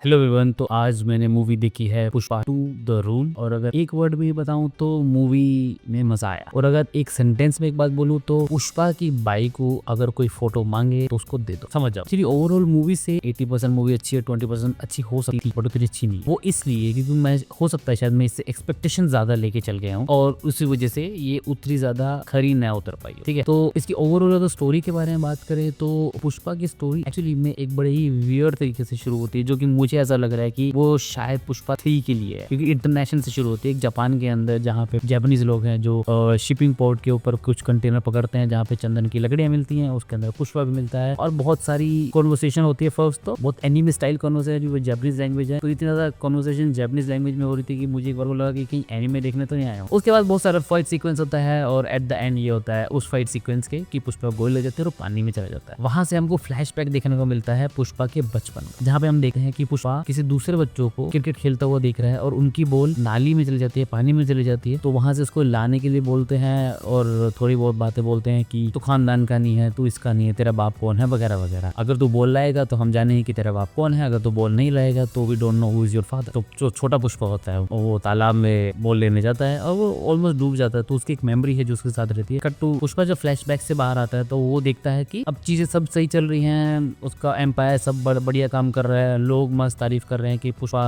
Hello everyone. तो आज मैंने मूवी देखी है पुष्पा 2 द रूल। और अगर एक वर्ड में बताऊं तो मूवी में मजा आया। और अगर एक सेंटेंस में एक बात बोलूं तो पुष्पा की बाई को अगर कोई फोटो मांगे तो उसको दे दो। समझ जाओ। एक्चुअली ओवरऑल मूवी से 80% मूवी अच्छी है, 20% अच्छी हो सकती थी बट उतनी अच्छी नहीं। वो इसलिए क्योंकि मैं हो सकता है शायद मैं इससे एक्सपेक्टेशन ज्यादा लेके चल गया हूँ और उसी वजह से ये उतनी ज्यादा खरी न उतर पाई। ठीक है, तो इसकी ओवरऑल अगर स्टोरी के बारे में बात करें तो पुष्पा की स्टोरी एक्चुअली में एक बड़े ही वियर्ड तरीके से शुरू होती है, जो कि मुझे ऐसा लग रहा है कि वो शायद पुष्पा 3 के लिए है, क्योंकि इंटरनेशनल से शुरू होती है। एक जापान के अंदर जहाँ पे जापानीज लोग हैं जो शिपिंग पोर्ट के ऊपर कुछ कंटेनर पकड़ते हैं जहाँ पे चंदन की लकड़ियां मिलती हैं, उसके अंदर पुष्पा भी मिलता है और बहुत सारी कॉन्वर्सेशन होती है। फर्स्ट तो बहुत एनिमे स्टाइल कॉन्वर्सेशन, वो जापानीज लैंग्वेज है, तो इतनी ज्यादा कॉन्वर्सेशन जापानीज लैंग्वेज में हो रही थी कि मुझे एक बार को लगा कि कहीं एनिमे देखने तो नहीं आया हूँ। उसके बाद बहुत सारा फाइट सीक्वेंस होता है और एट द एंड ये होता है उस फाइट सीक्वेंस के कि पुष्पा गोली लग जाती है और पानी में चला जाता है। वहां से हमको फ्लैशबैक देखने को मिलता है पुष्पा के बचपन, जहाँ पे हम देखते हैं कि पुष्पा किसी दूसरे बच्चों को क्रिकेट खेलता हुआ देख रहा है और उनकी बॉल नाली में चली जाती है, पानी में चली जाती है। तो वहां से उसको लाने के लिए बोलते हैं और थोड़ी बहुत बातें बोलते हैं कि तू खानदान का नहीं है, तू इसका नहीं है, तेरा बाप कौन है वगैरह वगैरह। अगर तू बॉल लाएगा तो हम जानेंगे कि तेरा बाप कौन है, अगर तू बॉल नहीं लाएगा तो we don't know who is your father. तो जो छोटा पुष्पा होता है वो तालाब में बॉल लेने जाता है और वो ऑलमोस्ट डूब जाता है। तो उसकी एक मेमोरी है जो उसके साथ रहती है। कट्टू पुष्पा जब फ्लैशबैक से बाहर आता है तो वो देखता है कि अब चीजें सब सही चल रही हैं, उसका एम्पायर सब बढ़िया काम कर रहा है, लोग मस्त तारीफ कर रहे हैं कि पुष्पा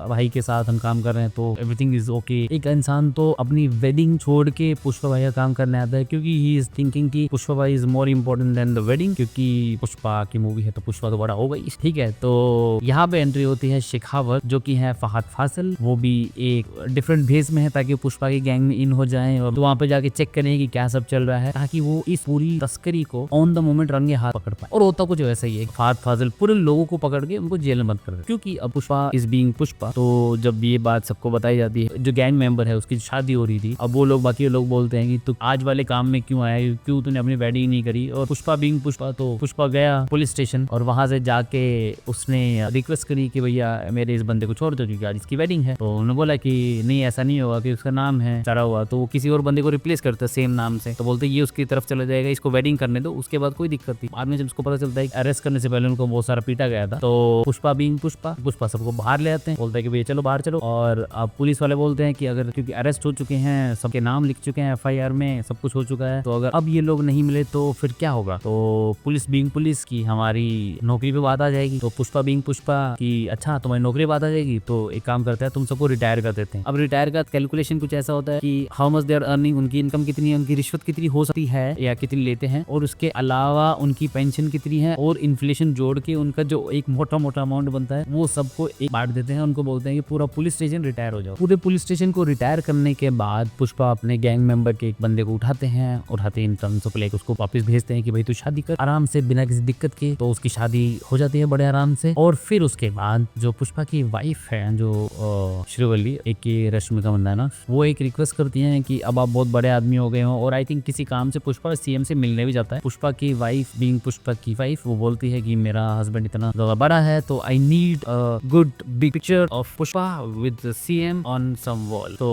भाई के साथ हम काम कर रहे हैं तो एवरीथिंग इज ओके। एक इंसान तो अपनी वेडिंग छोड़ के पुष्पा भाई का काम करने आता है क्योंकि ही इज थिंकिंग कि पुष्पा भाई is more important then the wedding, क्योंकि पुष्पा की मूवी है तो पुष्पा तो बड़ा हो गई। ठीक है, तो यहाँ पे एंट्री होती है शेखावत जो कि है फहद फासिल। वो भी एक डिफरेंट भेस में है ताकि पुष्पा की गैंग में इन हो जाए और तो वहाँ पे जाके चेक करें कि क्या सब चल रहा है, ताकि वो इस पूरी तस्करी को ऑन द मोमेंट रंगे हाथ पकड़ पाए। और होता कुछ वैसा ही है, फहद फासिल पूरे लोगों को पकड़ के उनको जेल में बंद कर दे, क्योंकि अब पुष्पा इज बीइंग पुष्पा। तो जब ये बात सबको बताई जाती है, जो गैंग मेंबर है उसकी शादी हो रही थी, अब वो लोग बाकी लोग बोलते हैं कि तू आज वाले काम में क्यों आया, क्यों तूने अपनी वेडिंग नहीं करी। और पुष्पा बीइंग पुष्पा तो पुष्पा गया पुलिस स्टेशन और वहां से जाके उसने रिक्वेस्ट करी कि भैया मेरे इस बंदे को छोड़ दो क्योंकि आज इसकी वेडिंग है। तो उन्होंने बोला कि नहीं ऐसा नहीं होगा कि उसका नाम है चढ़ा हुआ, तो वो किसी और बंदे को रिप्लेस करता है सेम नाम से। तो बोलते ये उसकी तरफ चला जाएगा, इसको वेडिंग करने दो, उसके बाद कोई दिक्कत नहीं। बाद में जब उसको पता चलता है अरेस्ट करने से पहले उनको बहुत सारा पीटा गया था, तो पुष्पा बीइंग पुष्पा पुष्पा सबको बाहर ले आते हैं, बोलता है कि भैया चलो बाहर चलो। और अब पुलिस वाले बोलते हैं कि अगर क्योंकि अरेस्ट हो चुके हैं, सबके नाम लिख चुके हैं एफआईआर में, सब कुछ हो चुका है, तो अगर अब ये लोग नहीं मिले तो फिर क्या होगा। तो पुलिस बीइंग पुलिस की हमारी नौकरी पे बात आ जाएगी। तो पुष्पा बीइंग पुष्पा की अच्छा तुम्हारी नौकरी बात आ जाएगी, तो एक काम करते हैं तुम सबको रिटायर कर देते हैं। अब रिटायर का कैलकुलेशन कुछ ऐसा होता है कि how much they are earning, उनकी इनकम कितनी है, उनकी रिश्वत कितनी हो सकती है या कितनी लेते हैं, और उसके अलावा उनकी पेंशन कितनी है, और इन्फ्लेशन जोड़ के उनका जो एक मोटा मोटा अमाउंट बनता है वो सबको एक बांट देते हैं। उनको बोलते हैं कि पूरा पुलिस स्टेशन रिटायर हो जाओ। पूरे पुलिस स्टेशन को रिटायर करने के बाद पुष्पा अपने गैंग मेंबर के एक बंदे को उठाते हैं, उठाते इन टर्म्स ऑफ लाइक उसको वापस भेजते हैं कि भाई तू शादी कर आराम से बिना किसी दिक्कत के। तो उसकी शादी हो जाती है बड़े आराम से। और फिर उसके बाद जो पुष्पा की वाइफ है जो श्रीवल्ली एक की रश्मिका मंदाना, वो एक रिक्वेस्ट करती है कि अब आप बहुत बड़े आदमी हो गए हो, और आई थिंक किसी काम से पुष्पा सीएम से मिलने भी जाता है। पुष्पा की वाइफ बीइंग पुष्पा की वाइफ वो बोलती है कि मेरा हस्बैंड इतना ज्यादा बड़ा है तो I need good big picture of Pushpa with CM on some wall. तो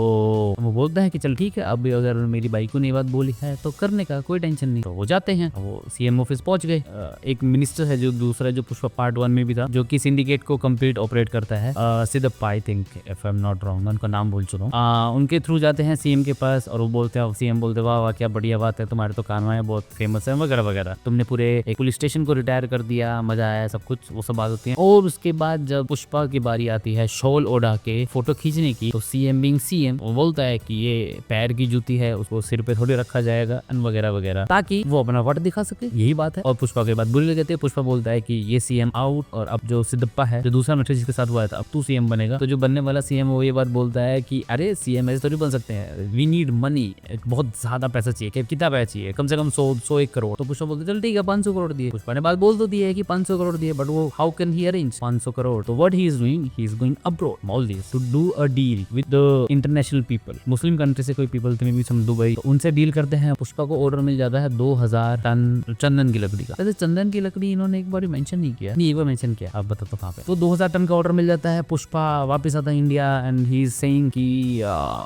वो बोलता है कि चल ठीक है, अब अगर मेरी बाई को नहीं बात बोली है तो करने का कोई टेंशन नहीं। तो वो जाते हैं, वो सीएम ऑफिस पहुंच गए। एक मिनिस्टर है जो दूसरा जो पुष्पा पार्ट 1 में भी था, जो कि सिंडिकेट को कंप्लीट ऑपरेट करता है, Siddhappa I think if I am not wrong, मैं उनका नाम भूल चुका हूँ। उनके थ्रू जाते हैं सीएम के पास और वो बोलते हैं, सीएम बोलते वाह वाह क्या बढ़िया बात है, तुम्हारे तो कानवा बहुत फेमस है वगैरह वगैरह, तुमने पूरे एक पुलिस स्टेशन को रिटायर कर दिया, मजा आया सब कुछ, वो सब बात होती है। और उसके बाद जब पुष्पा की बारी आती है शॉल ओढ़ा के फोटो खींचने की, तो सीएम बीइंग सीएम वो बोलता है कि ये पैर की जूती है, उसको सिर पे थोड़ी रखा जाएगा वगैरह वगैरह, ताकि वो अपना वट दिखा सके, यही बात है। और पुष्पा के बाद बुरी लग जाती है। पुष्पा बोलता है कि ये सीएम आउट, और अब जो सिद्धप्पा है जो दूसरा मित्र जिसके साथ हुआ था, अब तू सीएम बनेगा। तो जो बनने वाला सीएम वो ये बात बोलता है कि अरे सीएम ऐसे थोड़ी बन सकते हैं, वी नीड मनी, बहुत ज्यादा पैसा चाहिए। कितना पैसा चाहिए? कम से कम 100-1 करोड़। तो पुष्पा बोलते चल ठीक है 500 करोड़ दिए। पुष्पा ने बात बोल तो दी है कि 500 करोड़ दिए, बट वो how can he arrange 500 crore. तो what he is doing, he is going abroad Maldives to do a deal with the international people, Muslim country से कोई पीपल थे मे बी सम दुबई, तो उनसे डील करते हैं। पुष्पा को ऑर्डर मिल जाता है 2000 टन चंदन की लकड़ी का। वैसे चंदन की लकड़ी इन्होंने एक बार मेंशन नहीं किया, नहीं एक बार मेंशन किया, आप बता तो कहाँ पे। तो 2000 टन का ऑर्डर मिल जाता है। पुष्पा वापस आता है India and he is saying कि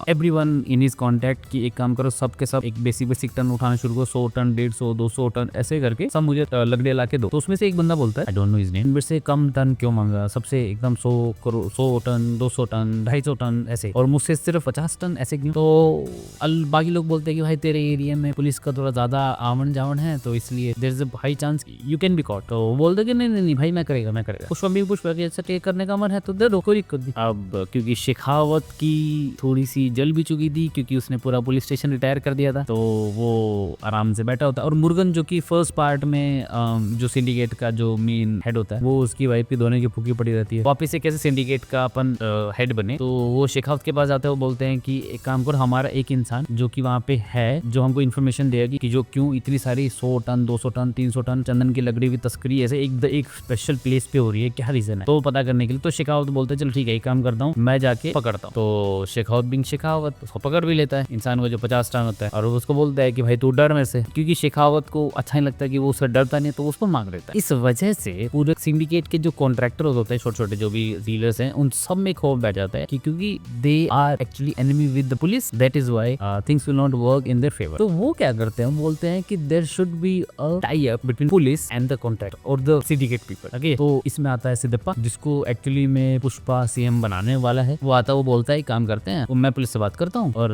एवरीवन इन हिज कांटेक्ट कि एक काम करो सबके सब एक बेसिक टन उठाना शुरू करो, 100 टन 150 200 टन ऐसे करके सब मुझे लकड़ियां ला के दो। तो उसमें से एक बंदा बोलता है I don't know his name, मेरे से कम टन क्यों मांगा सबसे एकदम 100 करोड़ 100 टन 200 टन 250 टन ऐसे, और मुझसे सिर्फ 50 टन ऐसे क्यों? तो बाकी लोग बोलते हैं कि भाई तेरे एरिया में पुलिस का थोड़ा ज्यादा आवन जावन है, तो इसलिए there is a high chance you can be caught. तो बोलते कि नहीं भाई मैं करेगा। पुष्पा के ऐसे टेक करने का मन है तो दे दो, कोई दिक्कत नहीं। अब क्योंकि शेखावत की थोड़ी सी जल भी चुकी थी, क्योंकि उसने पूरा पुलिस स्टेशन रिटायर कर दिया था, तो वो आराम से बैठा होता है। और मुर्गन जो कि फर्स्ट पार्ट में जो सिंडिकेट का जो मेन हेड होता है, वो उसकी वाइफ की धोने की भूखी पड़ी रहती है। वापिस से कैसे सिंडिकेट का अपन हेड बने, तो वो शेखावत के पास आते हैं। वो बोलते हैं कि एक काम करो, हमारा एक इंसान जो कि वहाँ पे है, जो हमको इन्फॉर्मेशन देगा कि जो क्यों इतनी सारी 100 टन 200 टन 300 टन चंदन की लकड़ी की तस्करी ऐसे एक स्पेशल प्लेस पे हो रही है, क्या रीजन है, तो पता करने के लिए। तो शेखावत बोलते हैं चल ठीक है, एक काम करता हूँ, मैं जाके पकड़ता हूँ। तो शेखावत बिंग शेखावत उसको पकड़ भी लेता है, इंसान को जो 50 टन होता है, और उसको बोलता है कि भाई तू डर मेरे से, क्योंकि शेखावत को अच्छा नहीं लगता कि वो उससे डरता नहीं, तो उसको मांग लेता है। इस वजह से पूरे सिंडिकेट के जो कॉन्ट्रैक्टर होते हैं, छोटे छोटे जो भी डीलर्स हैं, उन सब में खौफ बैठ जाता है कि क्योंकि they are actually enemy with the police, that is why things will not work in their favour. तो वो क्या करते हैं, बोलते हैं कि there should be a tie up between police and the contractor और द सिंडिकेट पीपल। ओके, तो इसमें आता है सिद्धप्पा, जिसको एक्चुअली में पुष्पा सीएम बनाने वाला है। वो आता है, वो बोलता है काम करते हैं, मैं पुलिस से बात करता हूँ और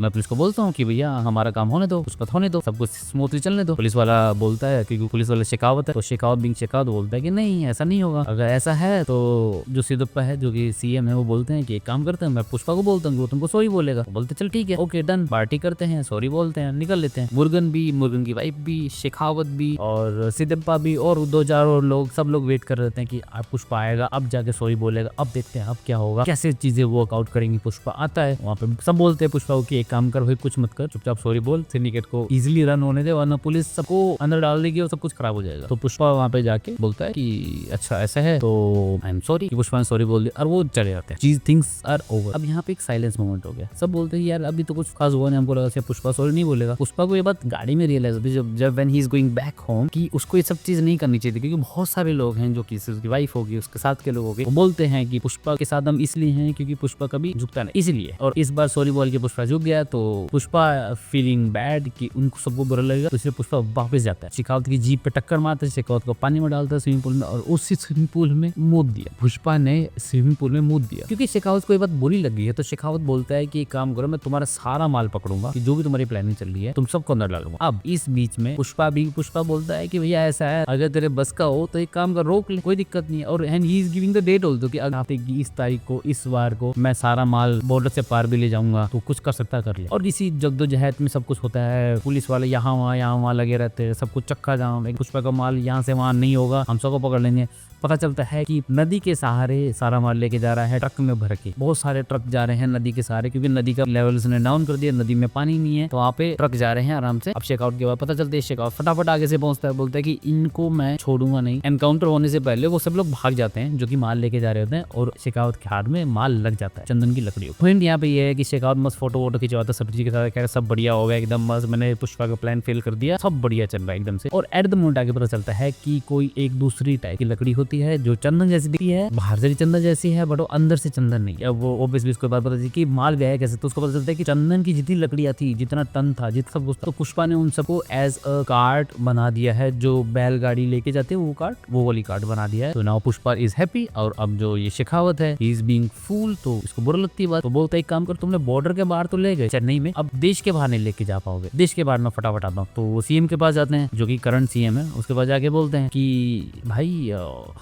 मैं पुलिस को बोलता हूँ कि भैया हमारा काम होने दो, पुष्पा होने दो, सब कुछ स्मूथली चलने दो। पुलिस वाला बोलता है, क्योंकि पुलिस वाला शेखावत है, तो शेखावत बिंग शेखावत बोलता है कि नहीं ऐसा नहीं होगा, अगर ऐसा है तो जो सिद्धप्पा है जो कि सीएम है, वो बोलते हैं कि एक काम करते हैं, मैं पुष्पा को बोलता हूँ, वो तुमको सॉरी बोलेगा। बोलते चल ठीक है, ओके डन, पार्टी करते हैं, सॉरी बोलते हैं, निकल लेते हैं। मुर्गन भी, मुर्गन की वाइफ भी, शेखावत भी और सिद्धप्पा भी और 2-4 और लोग, सब लोग वेट कर रहे थे कि अब पुष्पा आएगा, अब जाके सॉरी बोलेगा, अब देखते हैं अब क्या होगा, कैसे चीजें वर्कआउट करेंगी। पुष्पा आता है, वहाँ पे सब बोलते हैं पुष्पा को कि एक काम कर भाई, कुछ मत कर, चुपचाप सॉरी बोल, सिंडिकेट को इजिली रन होने दे, वरना पुलिस सबको अंदर डाल देगी और सब कुछ खराब हो जाएगा। तो पुष्पा वहाँ पे जाके बोलता है कि अच्छा ऐसा है तो आई एम सॉरी, पुष्पा ने सॉरी बोल दिया और वो चले जाते हैं। चीज थिंग्स आर ओवर। अब यहाँ पे एक साइलेंस मोमेंट हो गया, सब बोलते हैं यार अभी तो कुछ खास हुआ नहीं, हमको लगा पुष्पा सॉरी नहीं बोलेगा। पुष्पा को ये बात गाड़ी में रियलाइज होती है जब when he is going back home कि उसको ये सब चीज नहीं करनी चाहिए थी, क्योंकि बहुत सारे लोग हैं जो कि उसकी वाइफ होगी, उसके साथ के लोग होंगे, वो बोलते हैं कि पुष्पा के साथ हम इसलिए हैं क्योंकि पुष्पा कभी झुकता नहीं, इसलिए। और इस बार सॉरी बोल के पुष्पा झुक गया, तो पुष्पा फीलिंग बैड कि उनको सबको बुरा लगेगा, तो इसलिए पुष्पा वापस जाता है, शेखावत की जीप पे टक्कर मारता है, शेखावत को पानी में डालता है स्विमिंग पूल में, और उसी स्विमिंग पूल में मूत दिया। पुष्पा ने स्विमिंग पूल में मूत दिया क्योंकि शेखावत को ये बात बुरी लगी है। तो शेखावत बोलता है कि एक काम करो, मैं तुम्हारा सारा माल पकड़ूंगा, कि जो भी तुम्हारी प्लानिंग चल रही है तुम सबको अंदर डालूंगा। अब इस बीच में पुष्पा बोलता है कि भैया ऐसा है, अगर तेरे बस का हो तो एक काम कर, रोक ले, कोई दिक्कत नहीं है। और and he is giving the date also कि अगले हफ्ते की इस तारीख को, इस बार को मैं सारा माल बॉर्डर से पार भी ले जाऊंगा, तो कुछ कर सकता कर ले। और इसी जद्दोजहद में सब कुछ होता है, पुलिस वाले यहाँ वहाँ लगे रहते हैं, सब कुछ चक्का जाम, पुष्पा का माल यहाँ से वहाँ नहीं होगा, हम सबको पकड़ लेंगे। पता चलता है कि नदी के सहारे सारा माल लेके जा रहा है, ट्रक में भर के, बहुत सारे ट्रक जा रहे हैं नदी के सहारे, क्योंकि नदी का लेवल उसने डाउन कर दिया, नदी में पानी नहीं है, तो वहाँ पे ट्रक जा रहे हैं आराम से। अब शेखावत के बाद पता चलता है, शेखावत फटाफट आगे से पहुंचता है, बोलता है कि इनको मैं छोड़ूंगा नहीं। एनकाउंटर होने से पहले वो सब लोग भाग जाते हैं जो कि माल लेके जा रहे होते हैं, और शेखावत के हाथ में माल लग जाता है चंदन की लकड़ियों। पॉइंट यहाँ पे ये है कि शेखावत मस्त फोटो वोटो खिंचवाता सब चीज के साथ, कह सब बढ़िया हो गया एकदम मस्त, मैंने पुष्पा का प्लान फेल कर दिया, सब बढ़िया चल रहा है एकदम से। और एट द मोमेंट आगे पता चलता है कि कोई एक दूसरी टाइप की लकड़ी होती है जो चंदन जैसी दिखती है, बाहर से चंदन जैसी है, बट वो अंदर से चंदन नहीं है। वो ऑब्वियसली उसको बात पता चली कि माल गया है कैसे, तो उसको पता चलता है कि चंदन की जितनी लकड़ियां थी, जितना टन था, जितना सब कुछ, तो पुष्पा ने उन सबको एज अ कार्ट बना दिया है, जो बैलगाड़ी लेके जाते हैं वो कार्ट, वो वाली कार्ट बना दिया है। तो नाउ पुष्पा इज हैप्पी। और अब जो ये शेखावत है ही इज बीइंग फूल, तो इसको बुरा लगती है बात, तो बोलता है एक काम कर, तुमने बॉर्डर के बाहर तो ले गए चेन्नई में, अब देश के बाहर नहीं लेके जा पाओगे, देश के बाहर मैं फटाफट आता हूँ। तो वो सीएम के पास जाते हैं जो कि करंट सीएम है, उसके पास जाके बोलते हैं कि भाई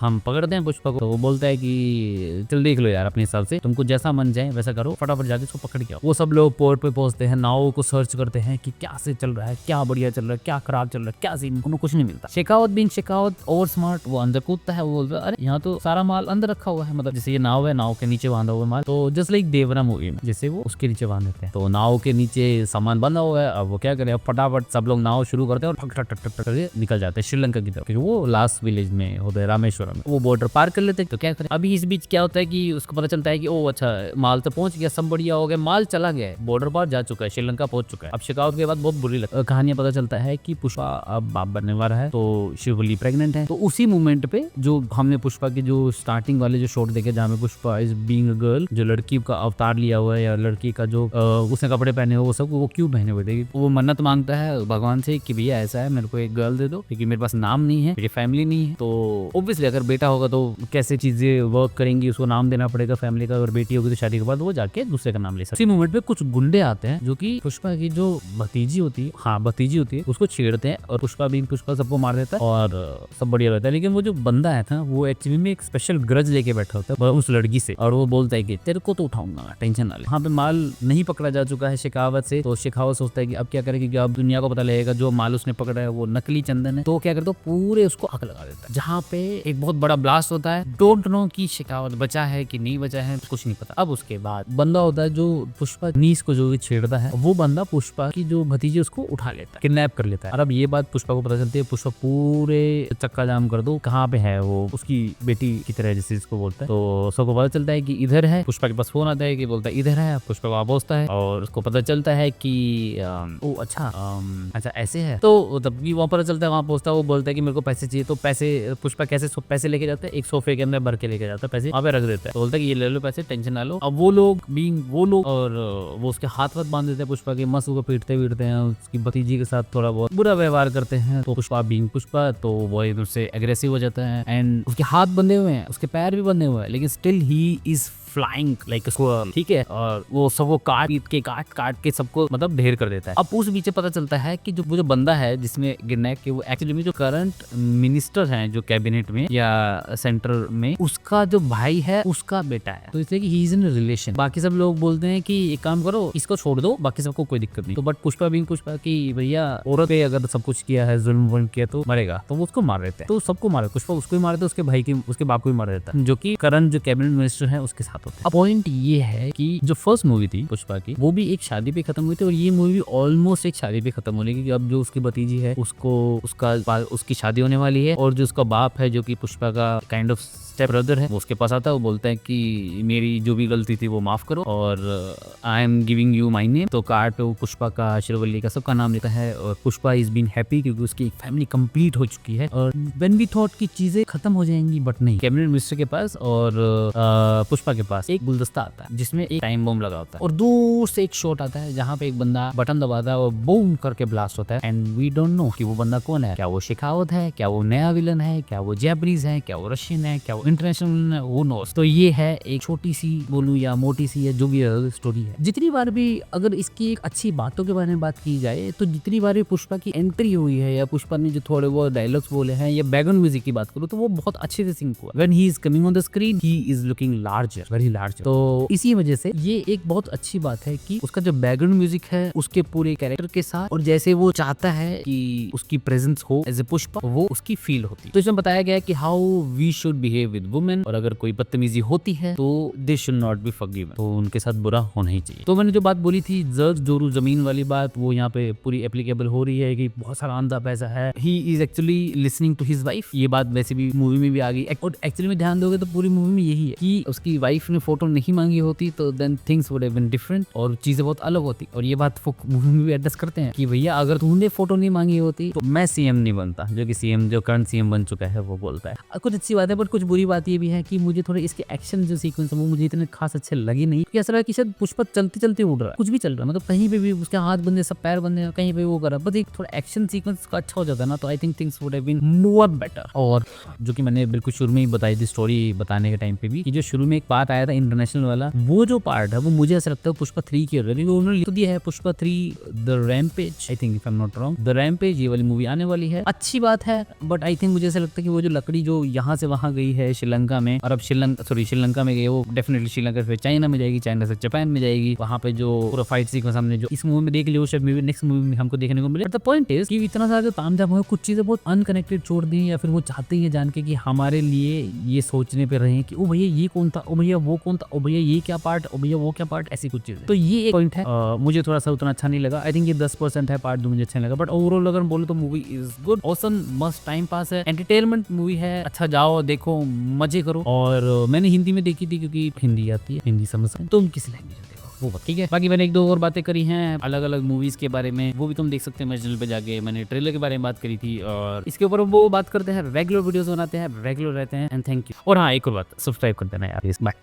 हम पकड़ते हैं पुष्पा को। तो वो बोलता है कि चल देख लो यार अपने हिसाब से, तुमको जैसा मन जाए वैसा करो, फटाफट जाके उसको पकड़ के आओ। वो सब लोग पोर्ट पे पहुंचते हैं, नाव को सर्च करते हैं कि क्या से चल रहा है, क्या बढ़िया चल रहा है, क्या खराब चल रहा है, क्या सीन, उन्हें कुछ नहीं मिलता। Shekhawat being Shekhawat over smart, वो अंदर कूदता है, वो बोलता है अरे यहाँ तो सारा माल अंदर रखा हुआ है, मतलब जैसे ये नाव है, नाव के नीचे बांधा हुआ माल, तो जस्ट लाइक देवरा मूवी में जैसे वो उसके नीचे बांध देते हैं, तो नाव के नीचे सामान बंधा हुआ है। अब वो क्या करे, अब फटाफट सब लोग नाव शुरू करते हैं और ठक ठक ठक ठक करके निकल जाते हैं श्रीलंका की तरफ, क्योंकि वो लास्ट विलेज में होता है रामेश्वरम में, वो बॉर्डर पार कर लेते हैं। तो क्या करें, अभी इस बीच क्या होता है कि उसको पता चलता है कि ओ अच्छा माल तो पहुंच गया, सब बढ़िया हो गया, माल चला गया, बॉर्डर पार जा चुका है, श्रीलंका पहुंच चुका है। अब शेखावत के बाद बहुत बुरी कहानियां पता चलता है कि पुष्पा अब बाप बनने वाला है, तो शिवली प्रेग्नेंट है। तो उसी मोमेंट पे जो हमने पुष्पा के जो स्टार्टिंग वाले जो शॉट देखे, जहाँ में Pushpa is being a girl, जो लड़की का अवतार लिया हुआ है या लड़की का जो उसने कपड़े पहने हुए, वो सब वो क्यों पहने हुए थे, वो मन्नत मांगता है भगवान से कि भैया ऐसा है, मेरे को एक गर्ल दे दो, क्योंकि मेरे पास नाम नहीं है, मेरी फैमिली नहीं है। तो ऑब्वियसली अगर बेटा होगा तो कैसे चीजें वर्क करेंगी, उसको नाम देना पड़ेगा फैमिली का, अगर बेटी होगी तो शादी के बाद वो जाके दूसरे का नाम ले सकती है। इसी मोमेंट पे कुछ गुंडे आते हैं जो कि पुष्पा की जो भतीजी होती है, हाँ भतीजी होती है, उसको छेड़ते हैं और पुष्पा सबको मार देता है और सब बढ़िया रहता है। लेकिन वो जो बंदा है था वो एक्चुअली में एक स्पेशल ग्रज लेके बैठा होता है उस लड़की से, और वो बोलता है कि तेरे को तो उठाऊंगा, टेंशन ना ले। वहाँ पे माल नहीं पकड़ा जा चुका है शेखावत से, तो शेखावत सोचता है कि अब क्या करे, क्योंकि अब दुनिया को पता लगेगा जो माल उसने पकड़ा है वो नकली चंदन है। तो क्या करता है, पूरे उसको आग लगा देता है, जहाँ पे एक बहुत बड़ा ब्लास्ट होता है। डोंट नो कि शेखावत बचा है कि नहीं बचा है, कुछ नहीं पता। अब उसके बाद बंदा होता है जो पुष्पा नीस को जो छेड़ता है, वो बंदा पुष्पा की जो भतीजी उसको उठा लेता है, किडनैप कर लेता है। और अब ये बात पुष्पा को पता चलती है, पुष्पा पूरे चक्का जाम कर दो कहाँ पे है वो, उसकी बेटी की तरह जैसे इसको बोलता है। तो सबको पता चलता है कि इधर है। पुष्पा के पास फोन आता है कि बोलता है इधर है। पुष्पा वहाँ पहुंचता है और उसको पता चलता है कि अच्छा ऐसे है। तो तब भी वहाँ पता चलता है, वहाँ पहुंचता है, वो बोलता है कि मेरे को पैसे चाहिए। तो पैसे पुष्पा कैसे पैसे लेके जाता है, एक सोफे के अंदर भर के लेके जाता है, पैसे वहाँ पे रख देता है। तो बोलता है कि ये ले लो पैसे, टेंशन ना लो। अब वो लोग और वो उसके हाथ बांध देते हैं पुष्पा के, मस्त उसको पीटते हैं, उसकी भतीजी के साथ थोड़ा बहुत बुरा व्यवहार करते हैं। तो पुष्पा तो वो एकदम से एग्रेसिव हो जाता है एंड उसके हाथ बंधे हुए हैं, उसके पैर भी बंधे हुए हैं, लेकिन still he is flying like squirrel, ठीक है। और वो सबको काट के सबको मतलब ढेर कर देता है। अब उस बीच पता चलता है कि जो बंदा है जिसमें गिरने के, वो एक्चुअली में जो करंट मिनिस्टर है जो कैबिनेट में या सेंटर में, उसका जो भाई है उसका बेटा है। तो इसलिए कि ही इज इन रिलेशन। बाकी सब लोग बोलते हैं कि एक काम करो, इसको छोड़ दो, बाकी सबको कोई दिक्कत नहीं। तो बट पुष्पा की भैया औरत पे अगर सब कुछ किया है, जुल्म किया तो मरेगा, तो वो उसको मार देते हैं। तो सबको मारे, पुष्पा उसको ही मार देता है, उसके भाई की, उसके बाप को भी मार देता है, जो कि करंट जो कैबिनेट मिनिस्टर है उसके साथ होता है। अब पॉइंट ये है कि जो फर्स्ट मूवी थी पुष्पा की, वो भी एक शादी पे खत्म हुई थी, और ये मूवी ऑलमोस्ट एक शादी पे खत्म होने की। अब जो उसकी भतीजी है उसकी शादी होने वाली है, और जो उसका बाप है जो कि पुष्पा का काइंड ऑफ स्टेप ब्रदर है, वो उसके पास आता है। वो बोलता है कि मेरी जो भी गलती थी वो माफ करो और I am giving you my name. तो कार्ड पे वो पुष्पा का, श्रीवल्ली का, सबका नाम लिखा है, और पुष्पा इज बीन हैप्पी क्योंकि उसकी एक फैमिली कंप्लीट हो चुकी है। और व्हेन वी थॉट की चीजें खत्म हो जाएंगी, बट नहीं, कैबिनेट मिनिस्टर के पास और पुष्पा के पास एक गुलदस्ता आता है जिसमें एक टाइम बम लगा होता है, और दूर से एक शॉट आता है जहाँ पे एक बंदा बटन दबाता है और बूम करके ब्लास्ट होता है। एंड वी डोंट नो कि वो बंदा कौन है, क्या वो शेखावत है, क्या वो नया विलन है, क्या वो जैपनीज है, क्या वो रशियन है, क्या वो इंटरनेशनल, वो नोस। तो ये है एक छोटी सी बोलूं या मोटी सी, या जो भी स्टोरी है। जितनी बार भी अगर इसकी एक अच्छी बातों के बारे में बात की जाए, तो जितनी बार भी पुष्पा की एंट्री हुई है या पुष्पा ने जो थोड़े वो डायलॉग्स बोले हैं, या बैकग्राउंड म्यूजिक की बात करूं, तो वो बहुत अच्छे से सिंक हुआ। When he is coming on the screen he is looking larger, very larger. तो इसी वजह से ये एक बहुत अच्छी बात है कि उसका जो बैकग्राउंड म्यूजिक है उसके पूरे कैरेक्टर के साथ, और जैसे वो चाहता है कि उसकी प्रेजेंस हो एज ए पुष्पा, वो उसकी फील होती है। तो इसमें बताया गया है कि how we should behave with women, और अगर कोई बदतमीजी होती है तो they should not be forgiven, तो उनके साथ बुरा होना ही चाहिए। तो मैंने जो बात बोली थी जग जोरू जमीन वाली बात, वो यहाँ पे पूरी एप्लीकेबल हो रही है कि बहुत सारा आंधा पैसा है, he is actually listening to his wife. ये बात वैसे भी मूवी में भी आ गई, और एक्चुअली में ध्यान दोगे तो पूरी मूवी में यही है कि उसकी वाइफ ने फोटो नहीं मांगी होती तो then things would have been different, और चीजें बहुत अलग होती। और ये बात मूवी में भी एड्रेस करते हैं कि भैया अगर तूने फोटो नहीं मांगी होती तो मैं सीएम नहीं बनता, जो कि सीएम जो करंट सीएम बन चुका है वो बोलता है। कुछ अच्छी बात है, बट कुछ बुरी बात ये भी है कि मुझे थोड़े इसके एक्शन जो सीक्वेंस है वो मुझे इतने खास अच्छे लगे नहीं, क्योंकि ऐसा लगा कि शायद पुष्पा चलते चलते उड़ रहा है, कुछ भी चल रहा है, मतलब कहीं पे भी उसके हाथ बंधे, सब पैर बंधे, कहीं पे वो कर रहा है, बट एक थोड़ा एक्शन सीक्वेंस का अच्छा हो जाता है ना, तो I think things would have been more better. और जो कि मैंने बिल्कुल शुरू में ही बताई थी स्टोरी बताने के टाइम पे भी, कि जो शुरू में एक पार्ट आया था इंटरनेशनल वाला, वो जो पार्ट है वो मुझे ऐसा लगता है पुष्पा 3 की उन्होंने लिख दिया है, Pushpa 3 the rampage, I think if I am not wrong, the rampage, ये वाली मूवी आने वाली है। अच्छी बात है, बट आई थिंक मुझे ऐसा लगता है कि वो जो लकड़ी जो यहाँ से वहां गई है श्रीलंका में, और अब श्रीलंका में गई, वो डेफिनेटली श्रीलंका से चाइना में जाएगी, चाइना से जापान में जाएगी, वहां पे जो पूरा फाइट सीक्वेंस हमने जो इस मूवी में देख लिया, शायद नेक्स्ट मूवी में हमको देखने को मिले। बट द पॉइंट इज कि इतना सारा जो तामझाम है, कुछ चीजें बहुत अनकनेक्टेड छोड़ दी, या फिर वो चाहते हैं जान के कि हमारे लिए ये सोचने पे रहे कि ओ भैया ये कौन था, ओ भैया वो कौन था, ओ भैया ये क्या पार्ट, ओ भैया वो क्या पार्ट, ऐसी कुछ चीजें। तो ये एक पॉइंट है, मुझे थोड़ा सा उतना अच्छा नहीं लगा। आई थिंक ये 10% है, पार्ट 2 मुझे अच्छा नहीं लगा, बट ओवरऑल अगर बोले तो मूवी इज गुड, ऑसम, मस्त टाइम पास है, एंटरटेनमेंट मूवी है, अच्छा जाओ देखो, मजे करो। और मैंने हिंदी में देखी थी क्योंकि हिंदी आती है, हिंदी समझ, तुम किस लैंग्वेज में देखो वो ठीक है। बाकी मैंने 1-2 और बातें करी हैं अलग अलग मूवीज के बारे में, वो भी तुम देख सकते हैं मेरे चैनल पे जाके। मैंने ट्रेलर के बारे में बात करी थी, और इसके ऊपर वो बात करते हैं, रेगुलर वीडियोस बनाते हैं, रेगुलर रहते हैं। And thank you. और हाँ, एक और बात, सब्सक्राइब कर देना यार, बाय।